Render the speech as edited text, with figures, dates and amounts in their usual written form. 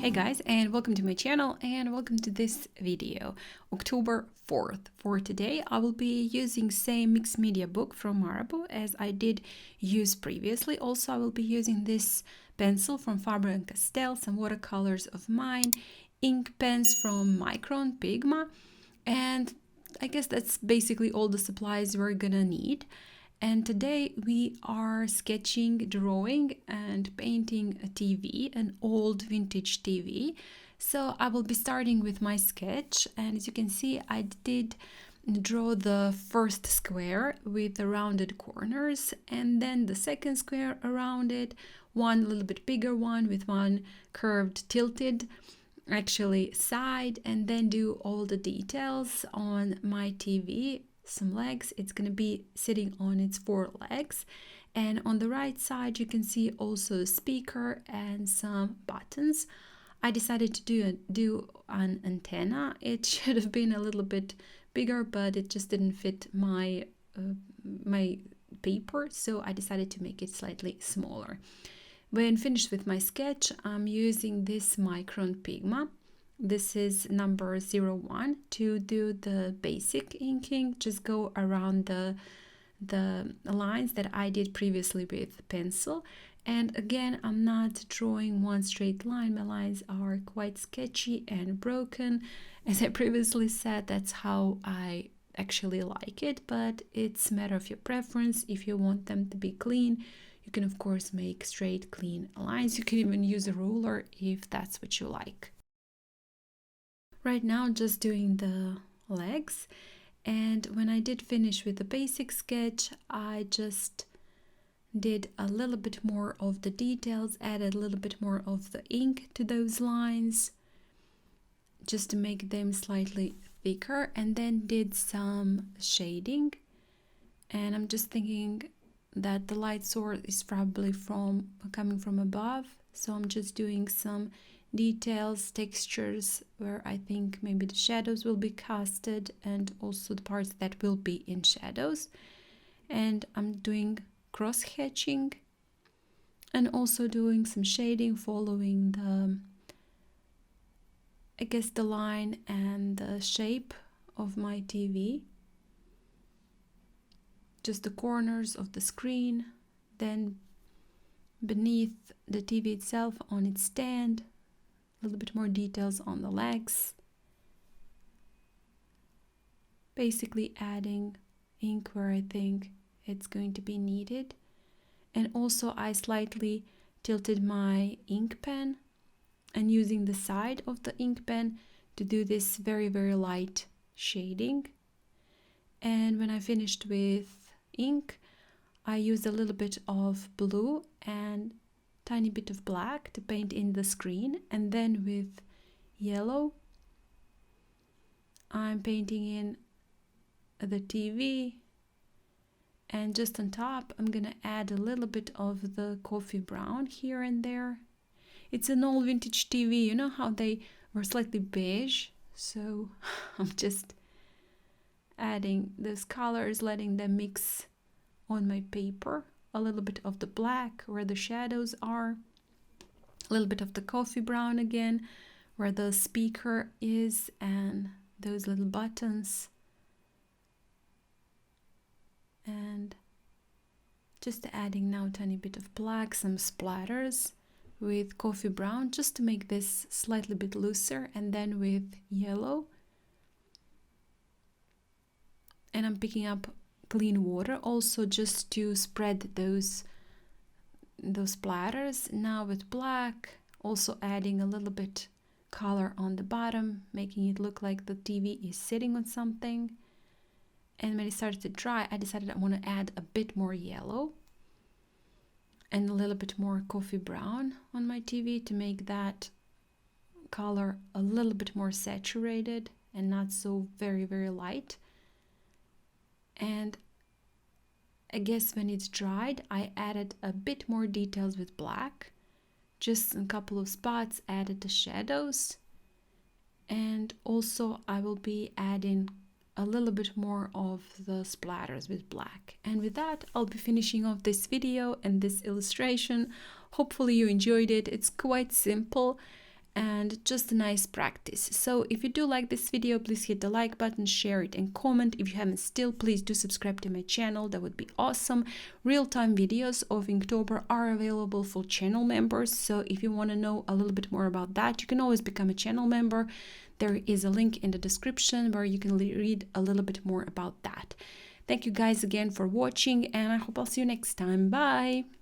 Hey guys, and welcome to my channel and welcome to this video, October 4th. For today, I will be using same mixed media book from Marabu as I did use previously. Also, I will be using this pencil from Faber-Castell, some watercolors of mine, ink pens from Micron Pigma, and I guess that's basically all the supplies we're gonna need. And today we are sketching, drawing and painting a TV, an old vintage TV. So I will be starting with my sketch, and as you can see I did draw the first square with the rounded corners and then the second square around it, one a little bit bigger one with one curved tilted actually side, and then do all the details on my TV. Some legs, it's going to be sitting on its 4 legs, and on the right side you can see also a speaker and some buttons. I decided to do an antenna. It should have been a little bit bigger, but it just didn't fit my my paper, so I decided to make it slightly smaller. When finished with my sketch, I'm using this Micron Pigma. This is number 01 to do the basic inking. Just go around the lines that I did previously with pencil. And again, I'm not drawing one straight line. My lines are quite sketchy and broken. As I previously said, that's how I actually like it, but it's a matter of your preference. If you want them to be clean, you can of course make straight, clean lines. You can even use a ruler if that's what you like. Right now, just doing the legs, and when I did finish with the basic sketch, I just did a little bit more of the details, added a little bit more of the ink to those lines just to make them slightly thicker, and then did some shading. And I'm just thinking that the light source is probably coming from above, so I'm just doing some details, textures where I think maybe the shadows will be casted, and also the parts that will be in shadows. And I'm doing cross hatching and also doing some shading following the line and the shape of my TV, just the corners of the screen, then beneath the TV itself on its stand, a little bit more details on the legs, basically adding ink where I think it's going to be needed. And also I slightly tilted my ink pen and using the side of the ink pen to do this very, very light shading. And when I finished with ink, I used a little bit of blue and tiny bit of black to paint in the screen, and then with yellow I'm painting in the TV, and just on top I'm gonna add a little bit of the coffee brown here and there. It's an old vintage TV, you know how they were slightly beige, so I'm just adding those colors, letting them mix on my paper. A little bit of the black where the shadows are, a little bit of the coffee brown again where the speaker is, and those little buttons, and just adding now a tiny bit of black, some splatters with coffee brown just to make this slightly bit looser, and then with yellow. And I'm picking up clean water also just to spread those splatters. Now with black, also adding a little bit color on the bottom, making it look like the TV is sitting on something. And when it started to dry, I decided I want to add a bit more yellow and a little bit more coffee brown on my TV to make that color a little bit more saturated and not so very, very light. And I guess when it's dried, I added a bit more details with black, just a couple of spots, added the shadows, and also I will be adding a little bit more of the splatters with black. And with that, I'll be finishing off this video and this illustration. Hopefully you enjoyed it. It's quite simple, and just a nice practice. So if you do like this video, please hit the like button, share it, and comment. If you haven't still, please do subscribe to my channel. That would be awesome. Real-time videos of Inktober are available for channel members, so if you want to know a little bit more about that, you can always become a channel member. There is a link in the description where you can read a little bit more about that. Thank you guys again for watching, and I hope I'll see you next time. Bye!